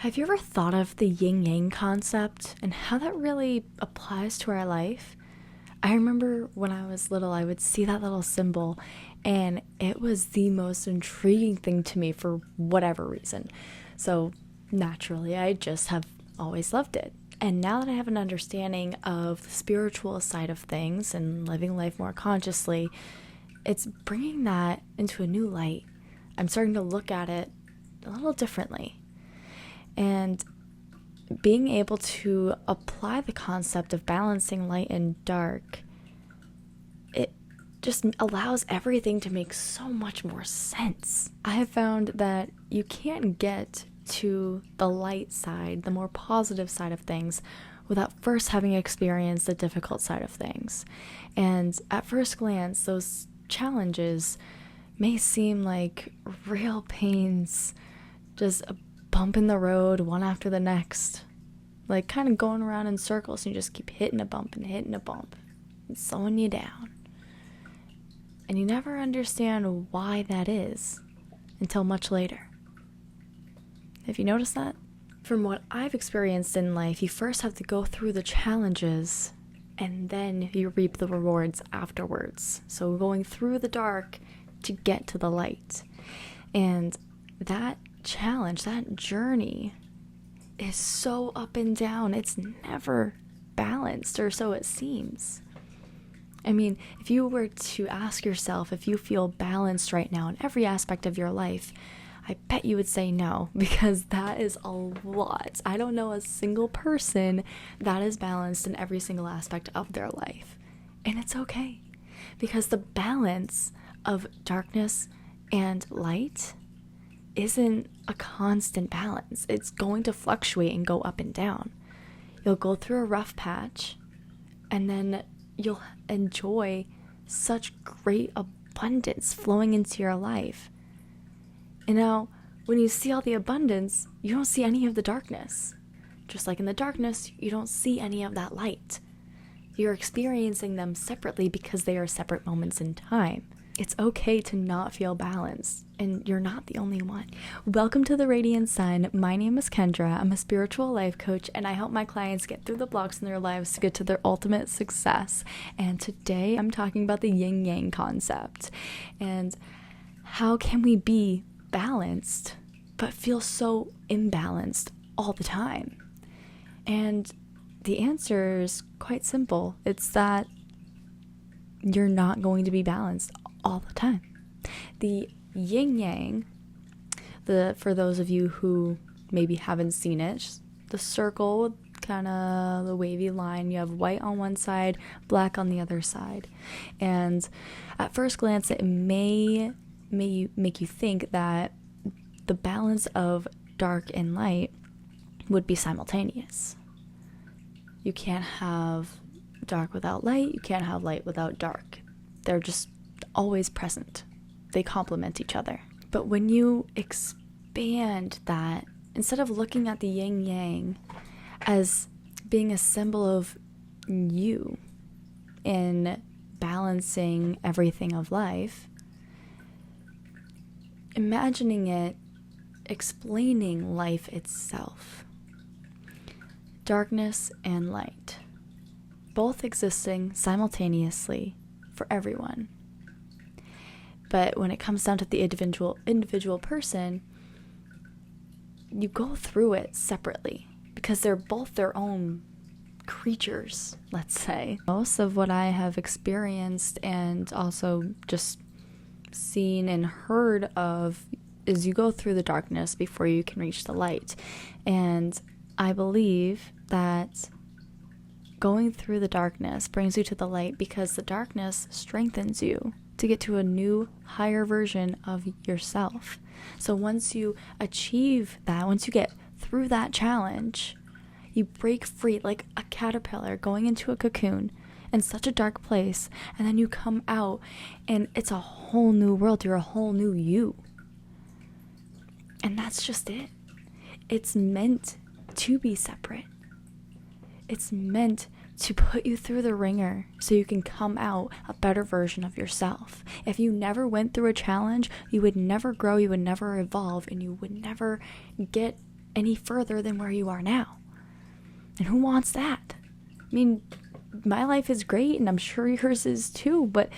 Have you ever thought of the yin yang concept and how that really applies to our life? I remember when I was little, I would see that little symbol, and it was the most intriguing thing to me for whatever reason. So naturally, I just have always loved it. And now that I have an understanding of the spiritual side of things and living life more consciously, it's bringing that into a new light. I'm starting to look at it a little differently. And being able to apply the concept of balancing light and dark, it just allows everything to make so much more sense. I have found that you can't get to the light side, the more positive side of things, without first having experienced the difficult side of things. And at first glance, those challenges may seem like real pains, just a bump in the road, one after the next, like kind of going around in circles, and you just keep hitting a bump and hitting a bump and slowing you down. And you never understand why that is until much later. Have you noticed that? From what I've experienced in life, you first have to go through the challenges and then you reap the rewards afterwards. So going through the dark to get to the light. And that challenge, that journey is so up and down. It's never balanced, or so it seems. I mean, if you were to ask yourself if you feel balanced right now in every aspect of your life, I bet you would say no, because that is a lot. I don't know a single person that is balanced in every single aspect of their life. And it's okay, because the balance of darkness and light isn't a constant balance. It's going to fluctuate and go up and down. You'll go through a rough patch, and then you'll enjoy such great abundance flowing into your life. And now, when you see all the abundance, you don't see any of the darkness. Just like in the darkness, you don't see any of that light. You're experiencing them separately because they are separate moments in time. It's okay to not feel balanced, and you're not the only one. Welcome to the Radiant Sun. My name is Kendra. I'm a spiritual life coach, and I help my clients get through the blocks in their lives to get to their ultimate success. And today I'm talking about the yin-yang concept. And how can we be balanced but feel so imbalanced all the time? And the answer is quite simple. It's that you're not going to be balanced all the time. The yin-yang, for those of you who maybe haven't seen it, the circle, kind of the wavy line, you have white on one side, black on the other side. And at first glance, it may make you think that the balance of dark and light would be simultaneous. You can't have dark without light, you can't have light without dark. They're just always present. They complement each other. But when you expand that, instead of looking at the yin-yang as being a symbol of you in balancing everything of life, imagining it explaining life itself. Darkness and light, both existing simultaneously for everyone. But when it comes down to the individual person, you go through it separately because they're both their own creatures, let's say. Most of what I have experienced and also just seen and heard of is you go through the darkness before you can reach the light. And I believe that going through the darkness brings you to the light because the darkness strengthens you to get to a new, higher version of yourself. So once you achieve that, once you get through that challenge, you break free like a caterpillar going into a cocoon in such a dark place, and then you come out and it's a whole new world. You're a whole new you. And that's just it. It's meant to be separate. It's meant to put you through the ringer so you can come out a better version of yourself. If you never went through a challenge, you would never grow, you would never evolve, and you would never get any further than where you are now. And who wants that? I mean, my life is great, and I'm sure yours is too, but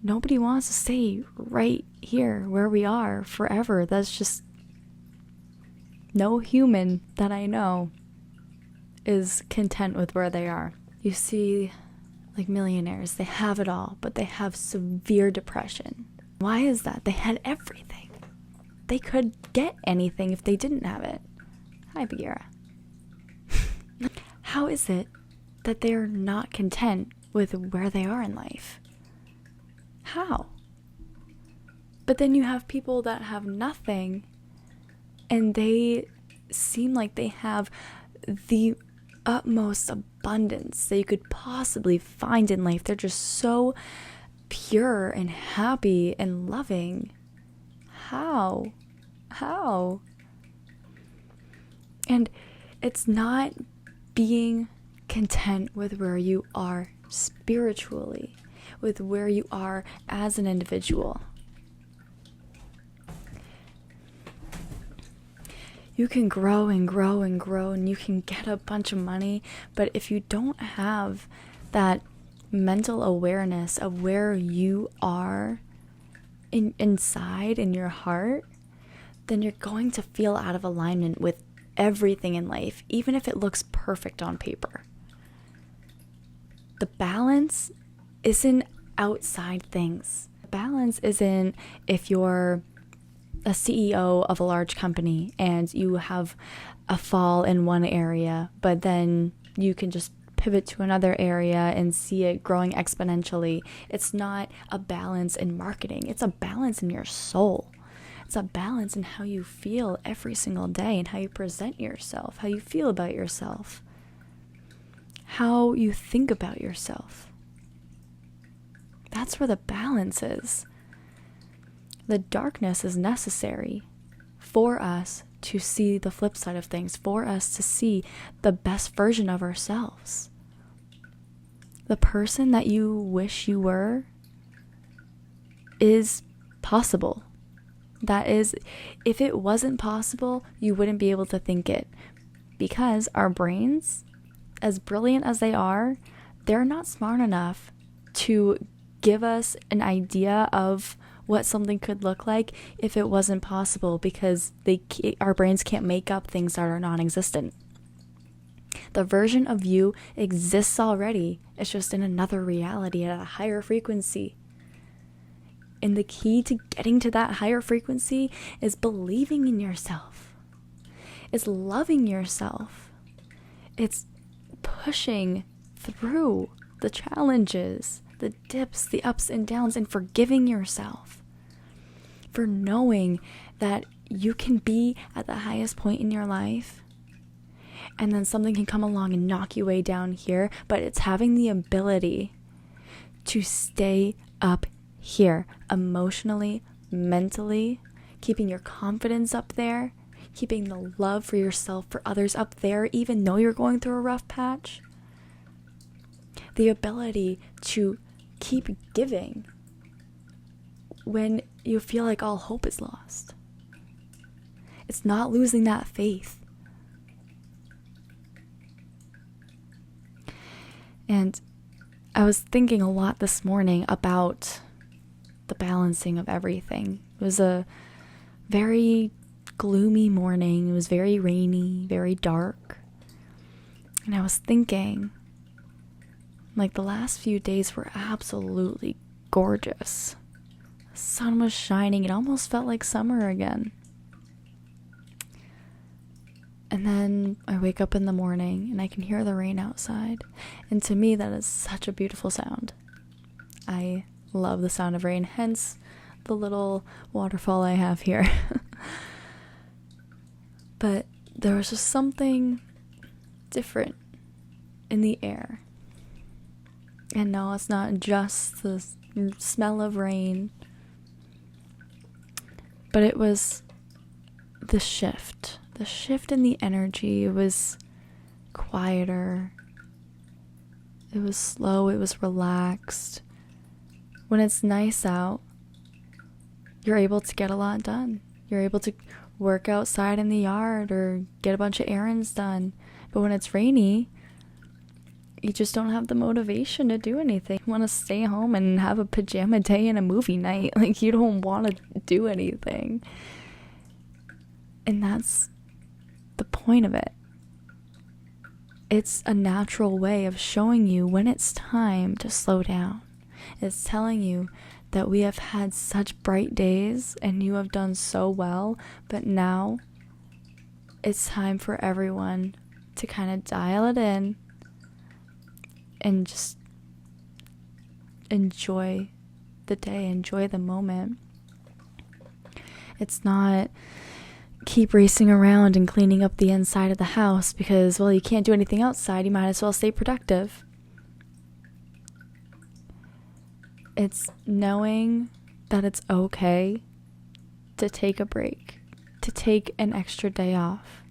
nobody wants to stay right here where we are forever. That's just, no human that I know is content with where they are. You see, like millionaires, they have it all, but they have severe depression. Why is that? They had everything. They could get anything if they didn't have it. Hi, Bagheera. How is it that they're not content with where they are in life? How? But then you have people that have nothing, and they seem like they have the utmost abundance that you could possibly find in life. They're just so pure and happy and loving. How? And it's not being content with where you are spiritually, with where you are as an individual. You can grow and grow and grow, and you can get a bunch of money, but if you don't have that mental awareness of where you are inside in your heart, then you're going to feel out of alignment with everything in life, even if it looks perfect on paper. The balance isn't outside things. The balance isn't if you're a CEO of a large company and you have a fall in one area, but then you can just pivot to another area and see it growing exponentially. It's not a balance in marketing. It's a balance in your soul. It's a balance in how you feel every single day and how you present yourself, how you feel about yourself, how you think about yourself. That's where the balance is. The darkness is necessary for us to see the flip side of things, for us to see the best version of ourselves. The person that you wish you were is possible. That is, if it wasn't possible, you wouldn't be able to think it. Because our brains, as brilliant as they are, they're not smart enough to give us an idea of what something could look like if it wasn't possible, because our brains can't make up things that are non-existent. The version of you exists already. It's just in another reality at a higher frequency. And the key to getting to that higher frequency is believing in yourself. It's loving yourself. It's pushing through the challenges, the dips, the ups and downs, and forgiving yourself for knowing that you can be at the highest point in your life, and then something can come along and knock you way down here, but it's having the ability to stay up here emotionally, mentally, keeping your confidence up there, keeping the love for yourself, for others up there, even though you're going through a rough patch. The ability to keep giving when you feel like all hope is lost. It's not losing that faith. And I was thinking a lot this morning about the balancing of everything. It was a very gloomy morning. It was very rainy, very dark. And I was thinking, like, the last few days were absolutely gorgeous. The sun was shining. It almost felt like summer again. And then I wake up in the morning and I can hear the rain outside. And to me, that is such a beautiful sound. I love the sound of rain, hence the little waterfall I have here. But there was just something different in the air. And no, it's not just the smell of rain, but it was the shift in the energy. It was quieter, it was slow, it was relaxed. When it's nice out, you're able to get a lot done. You're able to work outside in the yard or get a bunch of errands done. But when it's rainy, you just don't have the motivation to do anything. You want to stay home and have a pajama day and a movie night. Like, you don't want to do anything. And that's the point of it. It's a natural way of showing you when it's time to slow down. It's telling you that we have had such bright days and you have done so well, but now it's time for everyone to kind of dial it in and just enjoy the day, enjoy the moment. It's not keep racing around and cleaning up the inside of the house because, well, you can't do anything outside. You might as well stay productive. It's knowing that it's okay to take a break, to take an extra day off.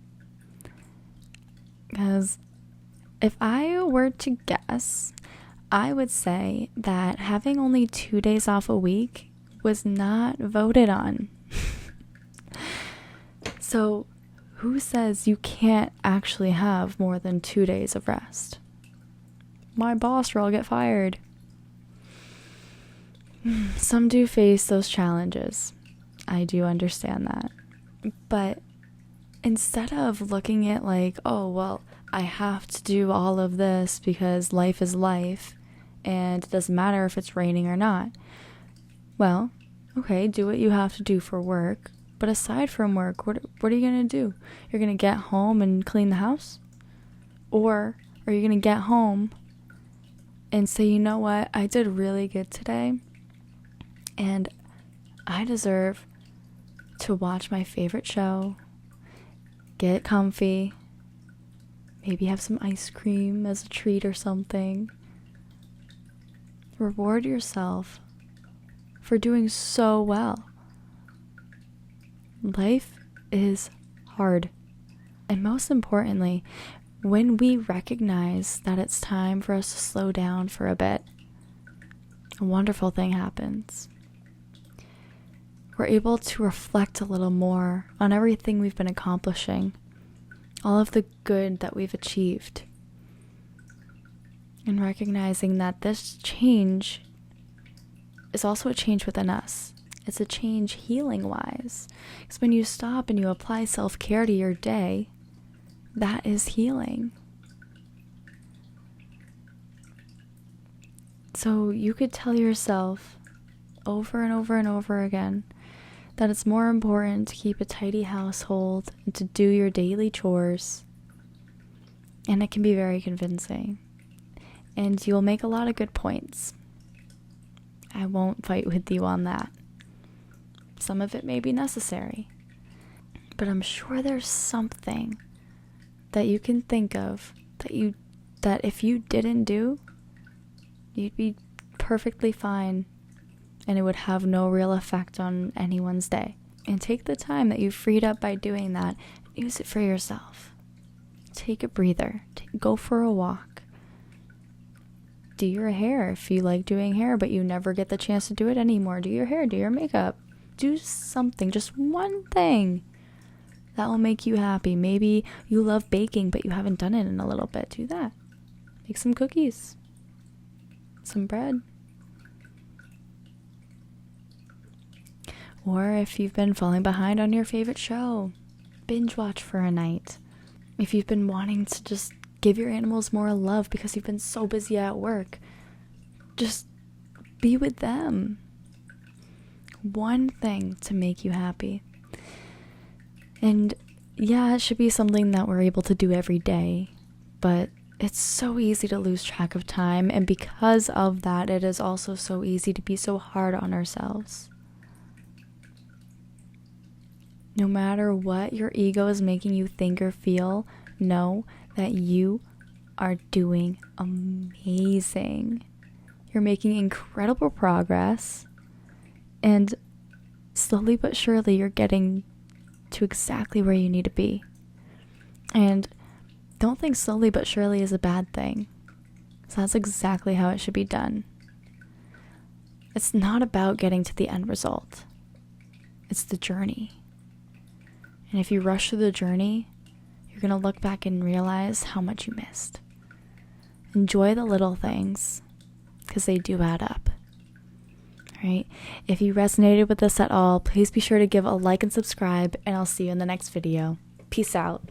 Because if I were to guess, I would say that having only 2 days off a week was not voted on. So who says you can't actually have more than 2 days of rest? My boss or I'll get fired. Some do face those challenges. I do understand that. But instead of looking at like, oh, well, I have to do all of this because life is life and it doesn't matter if it's raining or not. Well, okay, do what you have to do for work. But aside from work, what are you going to do? You're going to get home and clean the house? Or are you going to get home and say, you know what, I did really good today and I deserve to watch my favorite show, get comfy, maybe have some ice cream as a treat or something. Reward yourself for doing so well. Life is hard. And most importantly, when we recognize that it's time for us to slow down for a bit, a wonderful thing happens. We're able to reflect a little more on everything we've been accomplishing, all of the good that we've achieved, and recognizing that this change is also a change within us. It's a change healing-wise. Because when you stop and you apply self-care to your day, that is healing. So you could tell yourself over and over and over again that it's more important to keep a tidy household and to do your daily chores. And it can be very convincing. And you'll make a lot of good points. I won't fight with you on that. Some of it may be necessary. But I'm sure there's something that you can think of that if you didn't do, you'd be perfectly fine and it would have no real effect on anyone's day. And take the time that you freed up by doing that, use it for yourself. Take a breather, go for a walk. Do your hair if you like doing hair but you never get the chance to do it anymore. Do your hair, do your makeup. Do something, just one thing that will make you happy. Maybe you love baking but you haven't done it in a little bit. Do that. Make some cookies, some bread. Or if you've been falling behind on your favorite show, binge watch for a night. If you've been wanting to just give your animals more love because you've been so busy at work, just be with them. One thing to make you happy. And yeah, it should be something that we're able to do every day, but it's so easy to lose track of time, and because of that, it is also so easy to be so hard on ourselves. No matter what your ego is making you think or feel, know that you are doing amazing. You're making incredible progress, and slowly but surely you're getting to exactly where you need to be. And don't think slowly but surely is a bad thing. So that's exactly how it should be done. It's not about getting to the end result. It's the journey. And if you rush through the journey, you're going to look back and realize how much you missed. Enjoy the little things, because they do add up. All right? If you resonated with this at all, please be sure to give a like and subscribe, and I'll see you in the next video. Peace out.